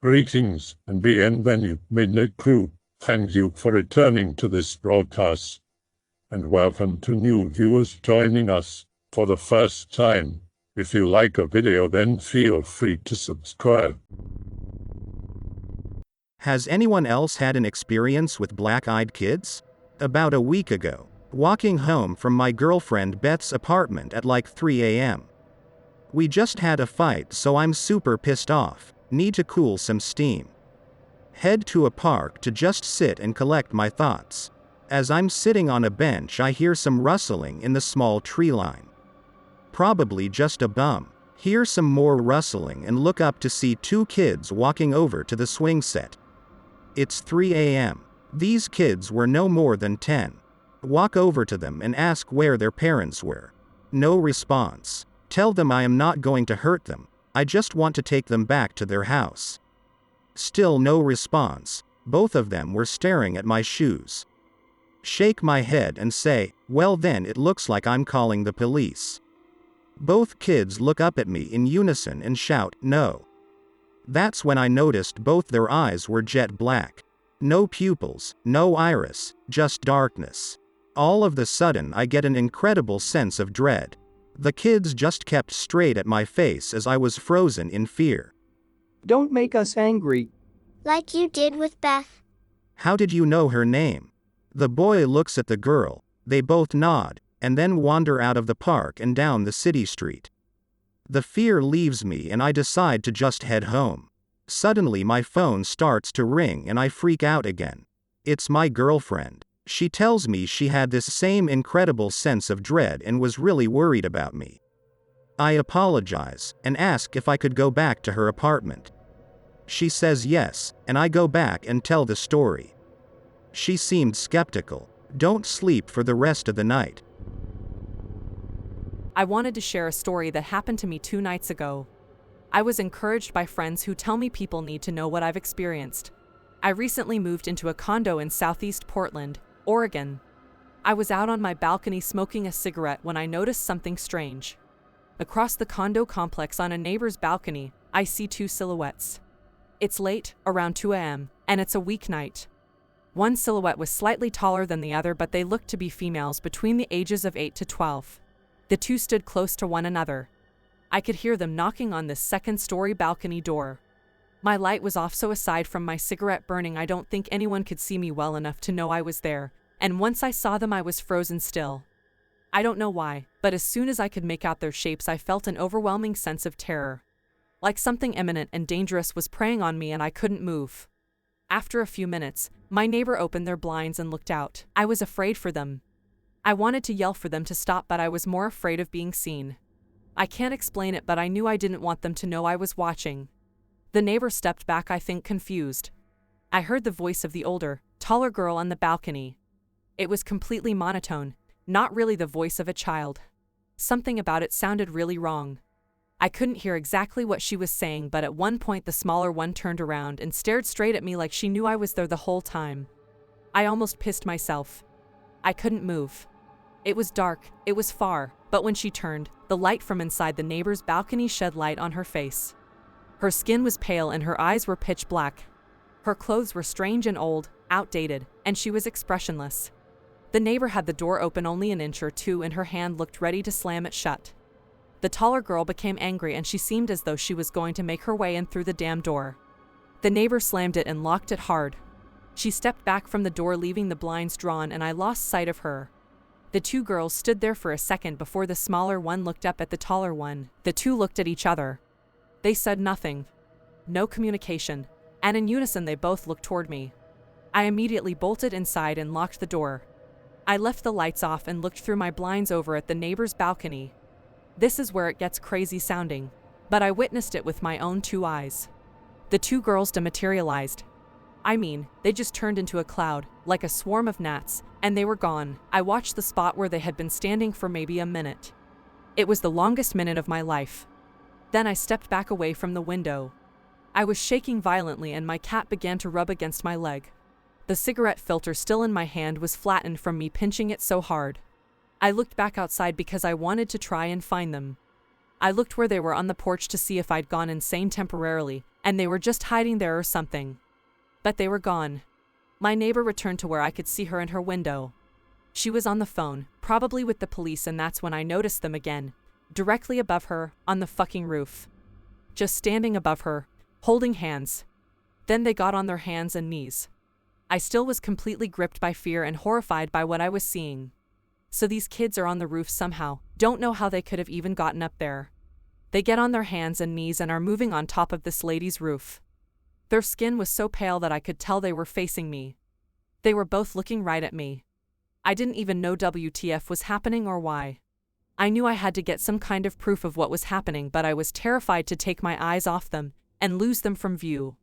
Greetings and bienvenue crew. Thank you for returning to this broadcast, and welcome to new viewers joining us for the first time. If you like a video, then feel free to subscribe. Has anyone else had an experience with black-eyed kids? About a week ago, walking home from my girlfriend Beth's apartment at like 3 a.m. We just had a fight, so I'm super pissed off, need to cool some steam. Head to a park to just sit and collect my thoughts. As I'm sitting on a bench, I hear some rustling in the small tree line. Probably just a bum. Hear some more rustling and look up to see two kids walking over to the swing set. It's 3 a.m. These kids were no more than 10. Walk over to them and ask where their parents were. No response. Tell them I am not going to hurt them, I just want to take them back to their house. Still no response. Both of them were staring at my shoes. Shake my head and say, well then it looks like I'm calling the police. Both kids look up at me in unison and shout, no. That's when I noticed both their eyes were jet black. No pupils, no iris, just darkness. All of the sudden I get an incredible sense of dread. The kids just kept straight at my face as I was frozen in fear. Don't make us angry. Like you did with Beth. How did you know her name? The boy looks at the girl, they both nod, and then wander out of the park and down the city street. The fear leaves me and I decide to just head home. Suddenly my phone starts to ring and I freak out again. It's my girlfriend. She tells me she had this same incredible sense of dread and was really worried about me. I apologize and ask if I could go back to her apartment. She says yes, and I go back and tell the story. She seemed skeptical. Don't sleep for the rest of the night. I wanted to share a story that happened to me 2 nights ago. I was encouraged by friends who tell me people need to know what I've experienced. I recently moved into a condo in Southeast Portland, Oregon. I was out on my balcony smoking a cigarette when I noticed something strange. Across the condo complex on a neighbor's balcony, I see 2 silhouettes. It's late, around 2 a.m., and it's a weeknight. One silhouette was slightly taller than the other, but they looked to be females between the ages of 8 to 12. The 2 stood close to one another. I could hear them knocking on this second-story balcony door. My light was off, so aside from my cigarette burning, I don't think anyone could see me well enough to know I was there, and once I saw them I was frozen still. I don't know why, but as soon as I could make out their shapes I felt an overwhelming sense of terror. Like something imminent and dangerous was preying on me and I couldn't move. After a few minutes, my neighbor opened their blinds and looked out. I was afraid for them. I wanted to yell for them to stop, but I was more afraid of being seen. I can't explain it, but I knew I didn't want them to know I was watching. The neighbor stepped back, I think confused. I heard the voice of the older, taller girl on the balcony. It was completely monotone, not really the voice of a child. Something about it sounded really wrong. I couldn't hear exactly what she was saying, but at one point the smaller one turned around and stared straight at me like she knew I was there the whole time. I almost pissed myself. I couldn't move. It was dark, it was far, but when she turned, the light from inside the neighbor's balcony shed light on her face. Her skin was pale and her eyes were pitch black. Her clothes were strange and old, outdated, and she was expressionless. The neighbor had the door open only an inch or two and her hand looked ready to slam it shut. The taller girl became angry and she seemed as though she was going to make her way in through the damn door. The neighbor slammed it and locked it hard. She stepped back from the door, leaving the blinds drawn, and I lost sight of her. The 2 girls stood there for a second before the smaller one looked up at the taller one. The 2 looked at each other. They said nothing. No communication, and in unison they both looked toward me. I immediately bolted inside and locked the door. I left the lights off and looked through my blinds over at the neighbor's balcony. This is where it gets crazy sounding, but I witnessed it with my own 2 eyes. The 2 girls dematerialized. I mean, they just turned into a cloud, like a swarm of gnats, and they were gone. I watched the spot where they had been standing for maybe a minute. It was the longest minute of my life. Then I stepped back away from the window. I was shaking violently and my cat began to rub against my leg. The cigarette filter still in my hand was flattened from me pinching it so hard. I looked back outside because I wanted to try and find them. I looked where they were on the porch to see if I'd gone insane temporarily, and they were just hiding there or something. But they were gone. My neighbor returned to where I could see her in her window. She was on the phone, probably with the police, and that's when I noticed them again, directly above her, on the fucking roof. Just standing above her, holding hands. Then they got on their hands and knees. I still was completely gripped by fear and horrified by what I was seeing. So these kids are on the roof somehow, don't know how they could have even gotten up there. They get on their hands and knees and are moving on top of this lady's roof. Their skin was so pale that I could tell they were facing me. They were both looking right at me. I didn't even know WTF was happening or why. I knew I had to get some kind of proof of what was happening, but I was terrified to take my eyes off them and lose them from view.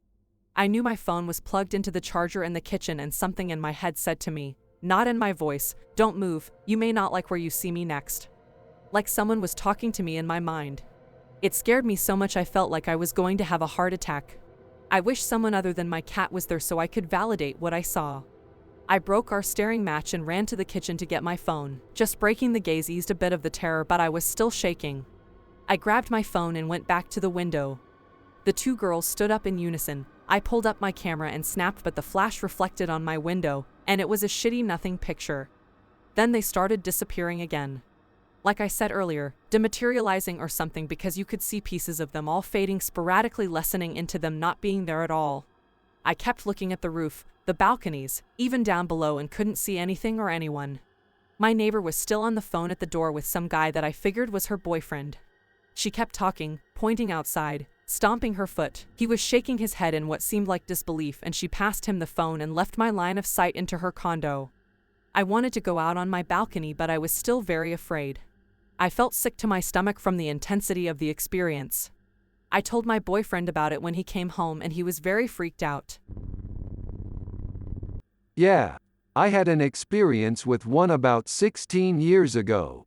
I knew my phone was plugged into the charger in the kitchen, and something in my head said to me, not in my voice, "Don't move, you may not like where you see me next." Like someone was talking to me in my mind. It scared me so much I felt like I was going to have a heart attack. I wish someone other than my cat was there so I could validate what I saw. I broke our staring match and ran to the kitchen to get my phone. Just breaking the gaze eased a bit of the terror, but I was still shaking. I grabbed my phone and went back to the window. The two girls stood up in unison. I pulled up my camera and snapped, but the flash reflected on my window, and it was a shitty nothing picture. Then they started disappearing again. Like I said earlier, dematerializing or something, because you could see pieces of them all fading sporadically, lessening into them not being there at all. I kept looking at the roof, the balconies, even down below, and couldn't see anything or anyone. My neighbor was still on the phone at the door with some guy that I figured was her boyfriend. She kept talking, pointing outside, stomping her foot. He was shaking his head in what seemed like disbelief, and she passed him the phone and left my line of sight into her condo. I wanted to go out on my balcony, but I was still very afraid. I felt sick to my stomach from the intensity of the experience. I told my boyfriend about it when he came home, and he was very freaked out. Yeah, I had an experience with one about 16 years ago.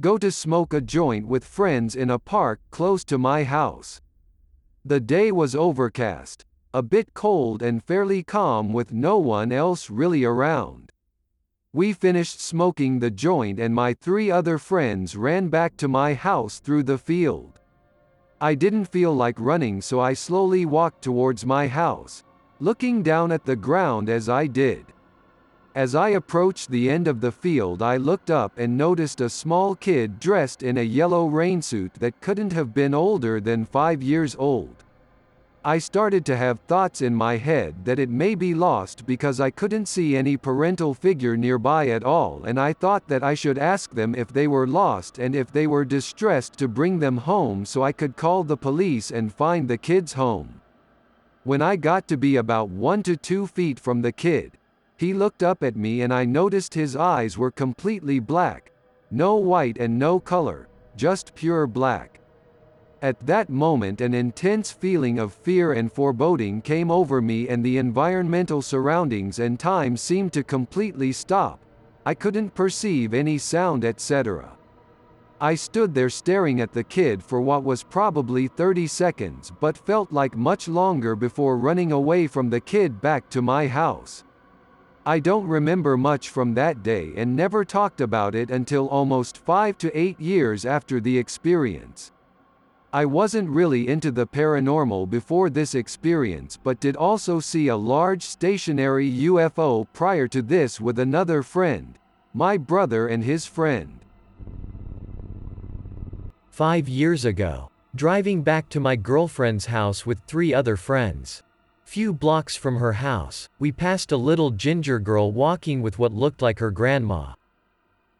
Go to smoke a joint with friends in a park close to my house. The day was overcast, a bit cold and fairly calm, with no one else really around. We finished smoking the joint and my 3 other friends ran back to my house through the field. I didn't feel like running, so I slowly walked towards my house, looking down at the ground as I did. As I approached the end of the field, I looked up and noticed a small kid dressed in a yellow rainsuit that couldn't have been older than 5 years old. I started to have thoughts in my head that it may be lost because I couldn't see any parental figure nearby at all, and I thought that I should ask them if they were lost and if they were distressed to bring them home so I could call the police and find the kids home. When I got to be about 1 to 2 feet from the kid, he looked up at me and I noticed his eyes were completely black. No white and no color, just pure black. At that moment, an intense feeling of fear and foreboding came over me, and the environmental surroundings and time seemed to completely stop. I couldn't perceive any sound, etc. I stood there staring at the kid for what was probably 30 seconds, but felt like much longer before running away from the kid back to my house. I don't remember much from that day and never talked about it until almost 5 to 8 years after the experience. I wasn't really into the paranormal before this experience, but did also see a large stationary UFO prior to this with another friend, my brother and his friend. 5 years ago, driving back to my girlfriend's house with 3 other friends. Few blocks from her house, we passed a little ginger girl walking with what looked like her grandma.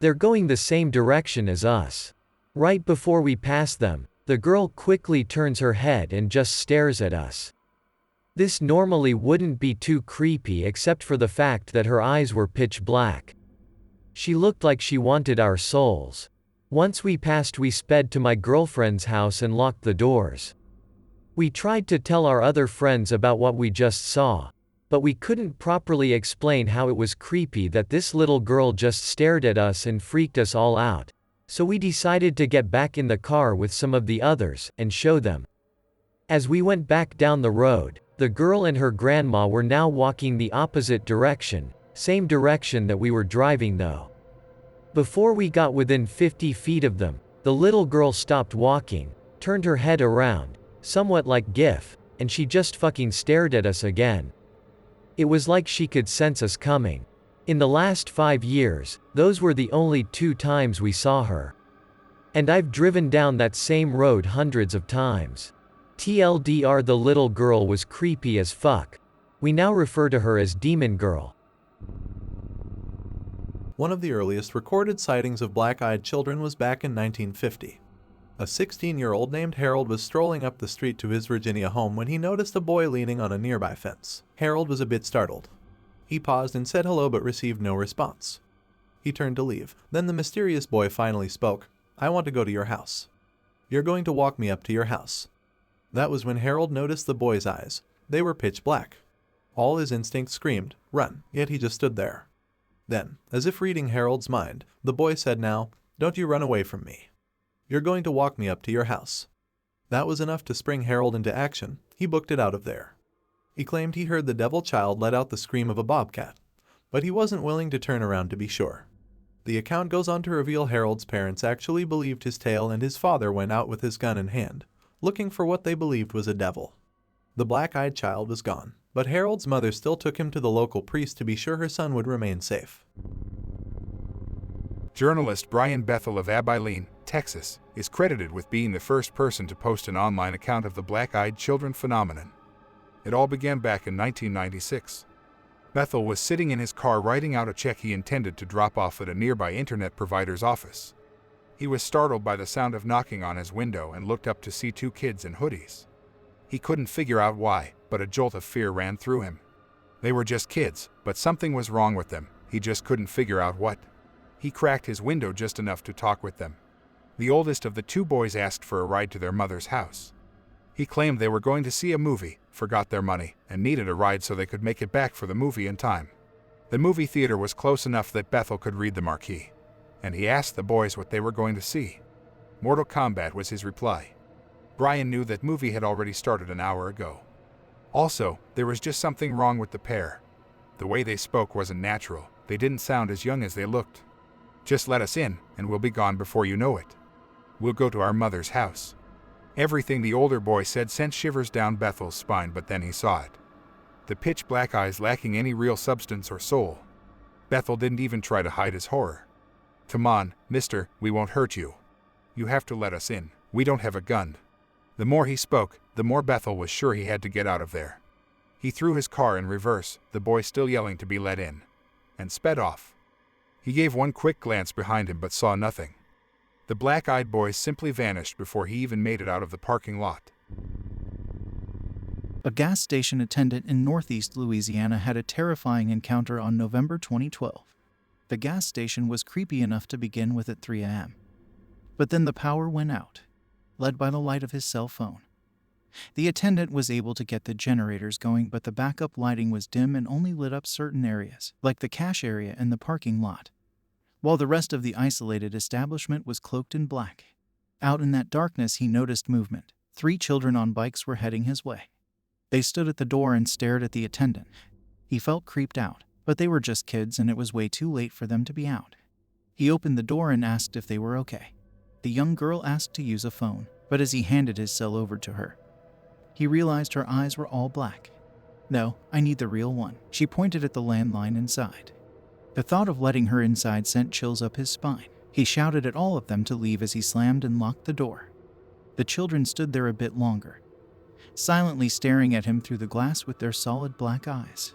They're going the same direction as us. Right before we pass them, the girl quickly turns her head and just stares at us. This normally wouldn't be too creepy except for the fact that her eyes were pitch black. She looked like she wanted our souls. Once we passed, we sped to my girlfriend's house and locked the doors. We tried to tell our other friends about what we just saw, but we couldn't properly explain how it was creepy that this little girl just stared at us and freaked us all out. So we decided to get back in the car with some of the others and show them. As we went back down the road, the girl and her grandma were now walking the opposite direction, same direction that we were driving though. Before we got within 50 feet of them, the little girl stopped walking, turned her head around, somewhat like GIF, and she just fucking stared at us again. It was like she could sense us coming. In the last 5 years, those were the only 2 times we saw her. And I've driven down that same road hundreds of times. TLDR, the little girl was creepy as fuck. We now refer to her as Demon Girl. One of the earliest recorded sightings of black-eyed children was back in 1950. A 16-year-old named Harold was strolling up the street to his Virginia home when he noticed a boy leaning on a nearby fence. Harold was a bit startled. He paused and said hello but received no response. He turned to leave. Then the mysterious boy finally spoke. "I want to go to your house. You're going to walk me up to your house." That was when Harold noticed the boy's eyes. They were pitch black. All his instincts screamed, "Run," yet he just stood there. Then, as if reading Harold's mind, the boy said, "Now, don't you run away from me. You're going to walk me up to your house." That was enough to spring Harold into action. He booked it out of there. He claimed he heard the devil child let out the scream of a bobcat, but he wasn't willing to turn around to be sure. The account goes on to reveal Harold's parents actually believed his tale and his father went out with his gun in hand, looking for what they believed was a devil. The black-eyed child was gone, but Harold's mother still took him to the local priest to be sure her son would remain safe. Journalist Brian Bethel of Abilene, Texas, is credited with being the first person to post an online account of the black-eyed children phenomenon. It all began back in 1996. Bethel was sitting in his car writing out a check he intended to drop off at a nearby internet provider's office. He was startled by the sound of knocking on his window and looked up to see 2 kids in hoodies. He couldn't figure out why, but a jolt of fear ran through him. They were just kids, but something was wrong with them. He just couldn't figure out what. He cracked his window just enough to talk with them. The oldest of the 2 boys asked for a ride to their mother's house. He claimed they were going to see a movie, forgot their money, and needed a ride so they could make it back for the movie in time. The movie theater was close enough that Bethel could read the marquee, and he asked the boys what they were going to see. Mortal Kombat was his reply. Brian knew that movie had already started an hour ago. Also, there was just something wrong with the pair. The way they spoke wasn't natural. They didn't sound as young as they looked. "Just let us in, and we'll be gone before you know it. We'll go to our mother's house." Everything the older boy said sent shivers down Bethel's spine, but then he saw it. The pitch black eyes lacking any real substance or soul. Bethel didn't even try to hide his horror. "Come on, mister, we won't hurt you. You have to let us in. We don't have a gun." The more he spoke, the more Bethel was sure he had to get out of there. He threw his car in reverse, the boy still yelling to be let in, and sped off. He gave one quick glance behind him but saw nothing. The black-eyed boys simply vanished before he even made it out of the parking lot. A gas station attendant in northeast Louisiana had a terrifying encounter on November 2012. The gas station was creepy enough to begin with at 3 a.m. But then the power went out, led by the light of his cell phone. The attendant was able to get the generators going, but the backup lighting was dim and only lit up certain areas, like the cash area and the parking lot, while the rest of the isolated establishment was cloaked in black. Out in that darkness, he noticed movement. 3 children on bikes were heading his way. They stood at the door and stared at the attendant. He felt creeped out, but they were just kids and it was way too late for them to be out. He opened the door and asked if they were okay. The young girl asked to use a phone, but as he handed his cell over to her, he realized her eyes were all black. "No, I need the real one." She pointed at the landline inside. The thought of letting her inside sent chills up his spine. He shouted at all of them to leave as he slammed and locked the door. The children stood there a bit longer, silently staring at him through the glass with their solid black eyes.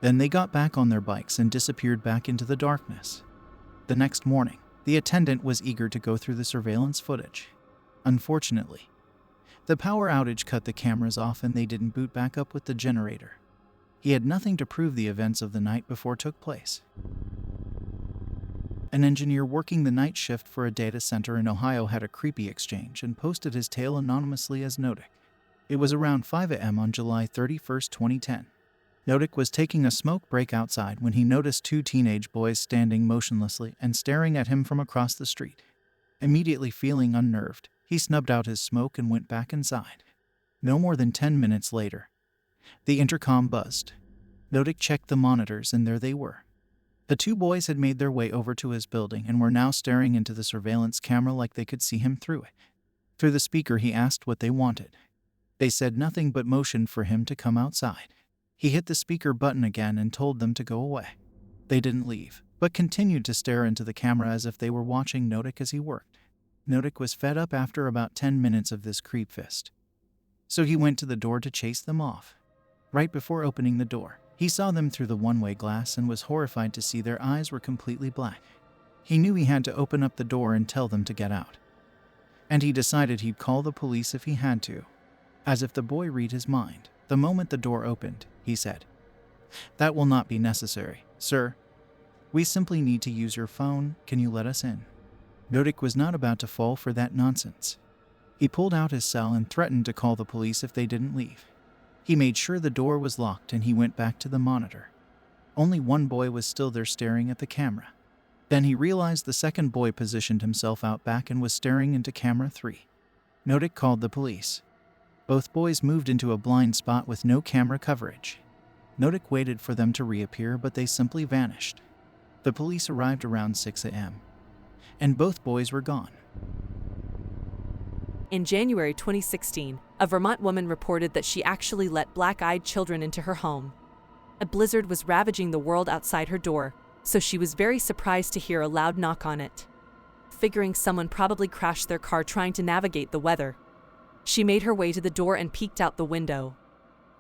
Then they got back on their bikes and disappeared back into the darkness. The next morning, the attendant was eager to go through the surveillance footage. Unfortunately, the power outage cut the cameras off and they didn't boot back up with the generator. He had nothing to prove the events of the night before took place. An engineer working the night shift for a data center in Ohio had a creepy exchange and posted his tale anonymously as Nodik. It was around 5 a.m. on July 31, 2010. Nodik was taking a smoke break outside when he noticed 2 teenage boys standing motionlessly and staring at him from across the street. Immediately feeling unnerved, he snubbed out his smoke and went back inside. No more than 10 minutes later, the intercom buzzed. Nodik checked the monitors and there they were. The 2 boys had made their way over to his building and were now staring into the surveillance camera like they could see him through it. Through the speaker he asked what they wanted. They said nothing but motioned for him to come outside. He hit the speaker button again and told them to go away. They didn't leave, but continued to stare into the camera as if they were watching Nodik as he worked. Nodik was fed up after about 10 minutes of this creep fest. So he went to the door to chase them off. Right before opening the door, he saw them through the one-way glass and was horrified to see their eyes were completely black. He knew he had to open up the door and tell them to get out. And he decided he'd call the police if he had to. As if the boy read his mind, the moment the door opened, he said, "That will not be necessary, sir. We simply need to use your phone. Can you let us in?" Nodik was not about to fall for that nonsense. He pulled out his cell and threatened to call the police if they didn't leave. He made sure the door was locked and he went back to the monitor. Only one boy was still there staring at the camera. Then he realized the second boy positioned himself out back and was staring into camera 3. Nodik called the police. Both boys moved into a blind spot with no camera coverage. Nodik waited for them to reappear, but they simply vanished. The police arrived around 6 a.m. and both boys were gone. In January 2016, a Vermont woman reported that she actually let black-eyed children into her home. A blizzard was ravaging the world outside her door, so she was very surprised to hear a loud knock on it. Figuring someone probably crashed their car trying to navigate the weather, she made her way to the door and peeked out the window.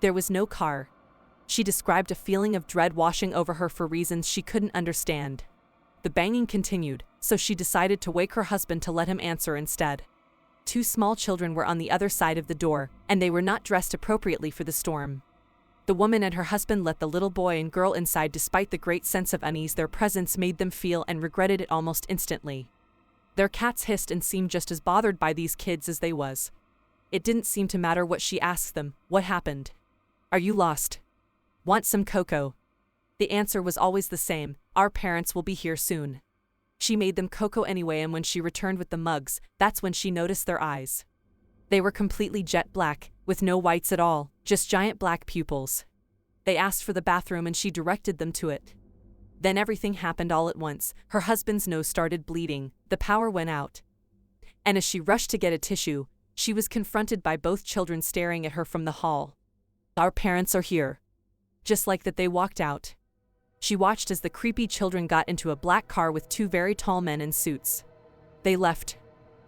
There was no car. She described a feeling of dread washing over her for reasons she couldn't understand. The banging continued, so she decided to wake her husband to let him answer instead. 2 small children were on the other side of the door, and they were not dressed appropriately for the storm. The woman and her husband let the little boy and girl inside despite the great sense of unease their presence made them feel and regretted it almost instantly. Their cats hissed and seemed just as bothered by these kids as they was. It didn't seem to matter what she asked them. What happened? Are you lost? Want some cocoa? The answer was always the same. Our parents will be here soon. She made them cocoa anyway, and when she returned with the mugs, that's when she noticed their eyes. They were completely jet black, with no whites at all, just giant black pupils. They asked for the bathroom and she directed them to it. Then everything happened all at once. Her husband's nose started bleeding, the power went out. And as she rushed to get a tissue, she was confronted by both children staring at her from the hall. Our parents are here. Just like that, they walked out. She watched as the creepy children got into a black car with 2 very tall men in suits. They left.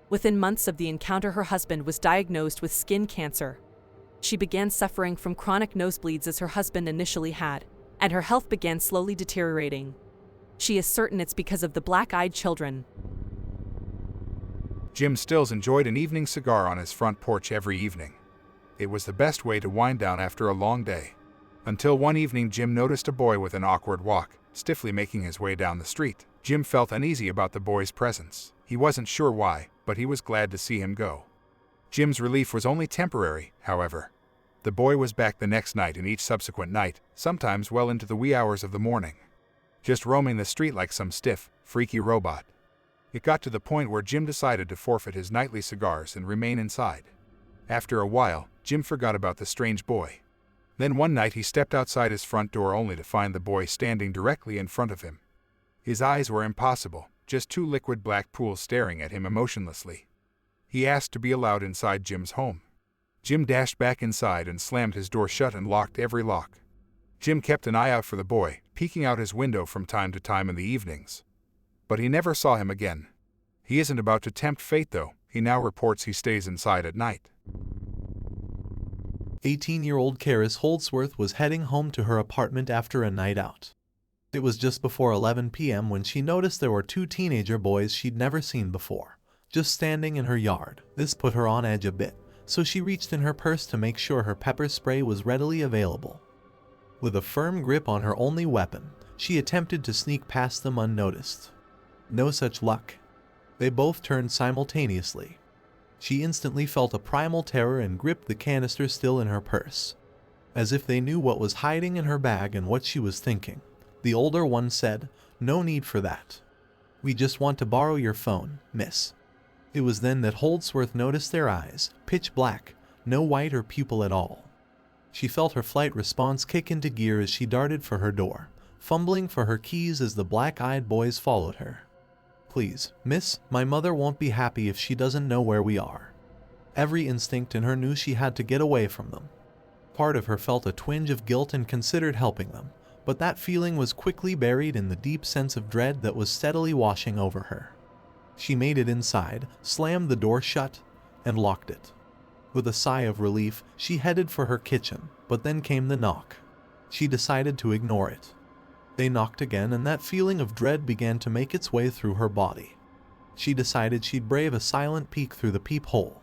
Within months of the encounter, her husband was diagnosed with skin cancer. She began suffering from chronic nosebleeds as her husband initially had, and her health began slowly deteriorating. She is certain it's because of the black-eyed children. Jim Stills enjoyed an evening cigar on his front porch every evening. It was the best way to wind down after a long day. Until one evening, Jim noticed a boy with an awkward walk, stiffly making his way down the street. Jim felt uneasy about the boy's presence. He wasn't sure why, but he was glad to see him go. Jim's relief was only temporary, however. The boy was back the next night and each subsequent night, sometimes well into the wee hours of the morning, just roaming the street like some stiff, freaky robot. It got to the point where Jim decided to forfeit his nightly cigars and remain inside. After a while, Jim forgot about the strange boy. Then one night he stepped outside his front door only to find the boy standing directly in front of him. His eyes were impossible, just 2 liquid black pools staring at him emotionlessly. He asked to be allowed inside Jim's home. Jim dashed back inside and slammed his door shut and locked every lock. Jim kept an eye out for the boy, peeking out his window from time to time in the evenings. But he never saw him again. He isn't about to tempt fate, though. He now reports he stays inside at night. 18-year-old Carris Holdsworth was heading home to her apartment after a night out. It was just before 11 p.m. when she noticed there were 2 teenager boys she'd never seen before, just standing in her yard. This put her on edge a bit, so she reached in her purse to make sure her pepper spray was readily available. With a firm grip on her only weapon, she attempted to sneak past them unnoticed. No such luck. They both turned simultaneously. She instantly felt a primal terror and gripped the canister still in her purse, as if they knew what was hiding in her bag and what she was thinking. The older one said, "No need for that. We just want to borrow your phone, miss." It was then that Holdsworth noticed their eyes, pitch black, no white or pupil at all. She felt her flight response kick into gear as she darted for her door, fumbling for her keys as the black-eyed boys followed her. "Please, miss, my mother won't be happy if she doesn't know where we are." Every instinct in her knew she had to get away from them. Part of her felt a twinge of guilt and considered helping them, but that feeling was quickly buried in the deep sense of dread that was steadily washing over her. She made it inside, slammed the door shut, and locked it. With a sigh of relief, she headed for her kitchen, but then came the knock. She decided to ignore it. They knocked again, and that feeling of dread began to make its way through her body. She decided she'd brave a silent peek through the peephole.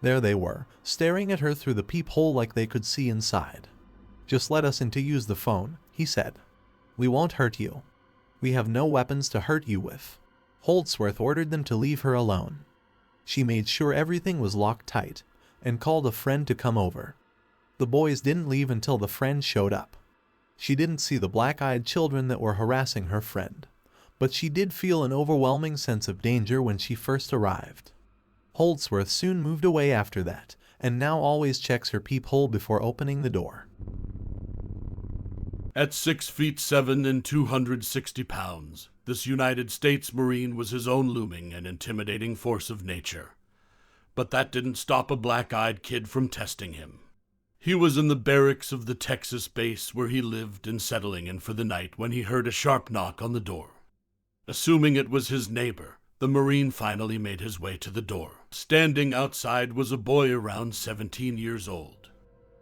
There they were, staring at her through the peephole like they could see inside. "Just let us in to use the phone," he said. "We won't hurt you. We have no weapons to hurt you with." Holdsworth ordered them to leave her alone. She made sure everything was locked tight, and called a friend to come over. The boys didn't leave until the friend showed up. She didn't see the black-eyed children that were harassing her friend, but she did feel an overwhelming sense of danger when she first arrived. Holdsworth soon moved away after that, and now always checks her peephole before opening the door. At 6 feet 7 and 260 pounds, this United States Marine was his own looming and intimidating force of nature. But that didn't stop a black-eyed kid from testing him. He was in the barracks of the Texas base where he lived and settling in for the night when he heard a sharp knock on the door. Assuming it was his neighbor, the Marine finally made his way to the door. Standing outside was a boy around 17 years old.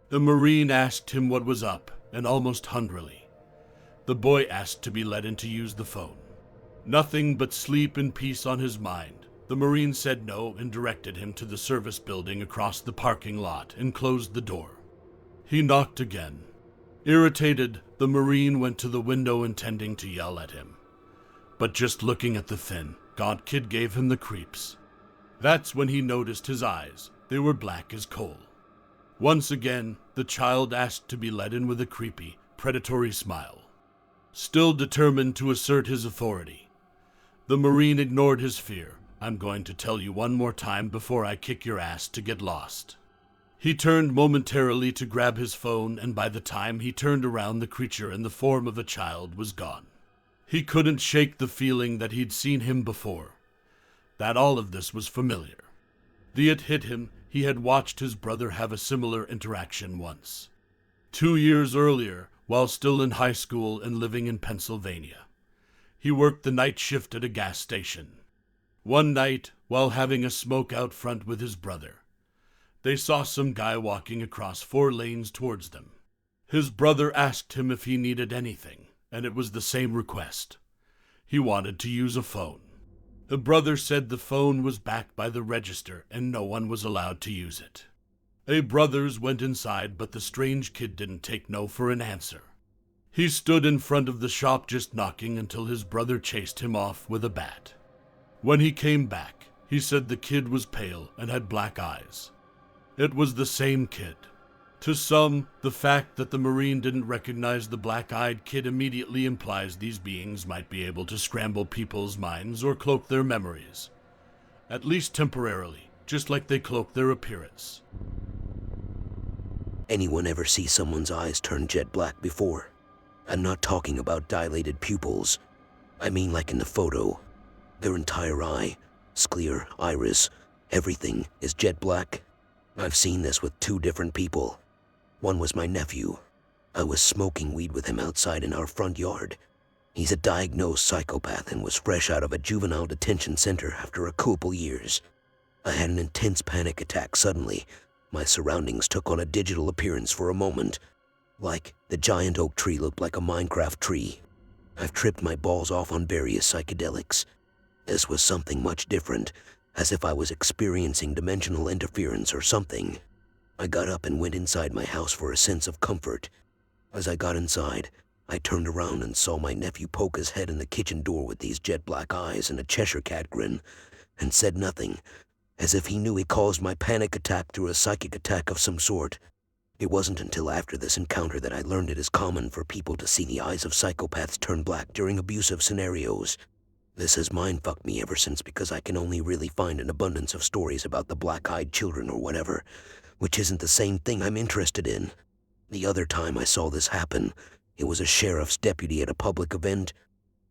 The Marine asked him what was up, and almost hungrily. The boy asked to be let in to use the phone. Nothing but sleep and peace on his mind. The Marine said no and directed him to the service building across the parking lot and closed the door. He knocked again. Irritated, the Marine went to the window intending to yell at him. But just looking at the thin, gaunt kid gave him the creeps. That's when he noticed his eyes. They were black as coal. Once again, the child asked to be let in with a creepy, predatory smile. Still determined to assert his authority, the Marine ignored his fear. "I'm going to tell you one more time before I kick your ass to get lost." He turned momentarily to grab his phone, and by the time he turned around, the creature in the form of a child was gone. He couldn't shake the feeling that he'd seen him before, that all of this was familiar. It hit him. He had watched his brother have a similar interaction once. 2 years earlier, while still in high school and living in Pennsylvania. He worked the night shift at a gas station. One night, while having a smoke out front with his brother, they saw some guy walking across 4 lanes towards them. His brother asked him if he needed anything, and it was the same request. He wanted to use a phone. The brother said the phone was backed by the register and no one was allowed to use it. A brothers went inside, but the strange kid didn't take no for an answer. He stood in front of the shop just knocking until his brother chased him off with a bat. When he came back, he said the kid was pale and had black eyes. It was the same kid. To some, the fact that the Marine didn't recognize the black-eyed kid immediately implies these beings might be able to scramble people's minds or cloak their memories. At least temporarily, just like they cloak their appearance. Anyone ever see someone's eyes turn jet black before? I'm not talking about dilated pupils. I mean like in the photo. Their entire eye, sclere, iris, everything is jet black. I've seen this with 2 different people. One was my nephew. I was smoking weed with him outside in our front yard. He's a diagnosed psychopath and was fresh out of a juvenile detention center after a couple years. I had an intense panic attack suddenly. My surroundings took on a digital appearance for a moment. Like, the giant oak tree looked like a Minecraft tree. I've tripped my balls off on various psychedelics. This was something much different, as if I was experiencing dimensional interference or something. I got up and went inside my house for a sense of comfort. As I got inside, I turned around and saw my nephew poke his head in the kitchen door with these jet black eyes and a Cheshire cat grin, and said nothing, as if he knew he caused my panic attack through a psychic attack of some sort. It wasn't until after this encounter that I learned it is common for people to see the eyes of psychopaths turn black during abusive scenarios. This has mind-fucked me ever since because I can only really find an abundance of stories about the black-eyed children or whatever, which isn't the same thing I'm interested in. The other time I saw this happen, it was a sheriff's deputy at a public event.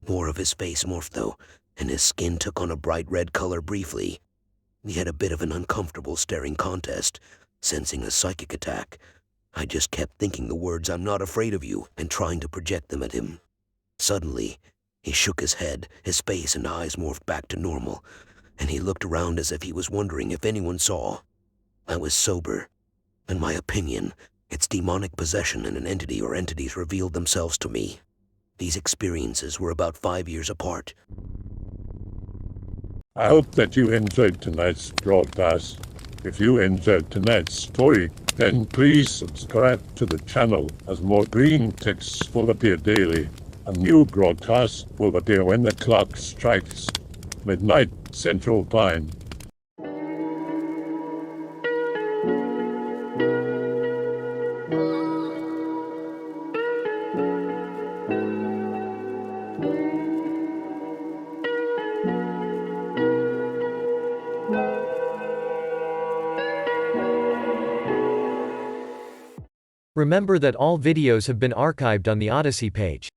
More of his face morphed though, and his skin took on a bright red color briefly. We had a bit of an uncomfortable staring contest, sensing a psychic attack. I just kept thinking the words "I'm not afraid of you" and trying to project them at him. Suddenly, he shook his head, his face and eyes morphed back to normal, and he looked around as if he was wondering if anyone saw. I was sober. In my opinion, it's demonic possession and an entity or entities revealed themselves to me. These experiences were about 5 years apart. I hope that you enjoyed tonight's broadcast. If you enjoyed tonight's story, then please subscribe to the channel as more green texts will appear daily. A new broadcast will appear when the clock strikes midnight Central Time. Remember that all videos have been archived on the Odyssey page.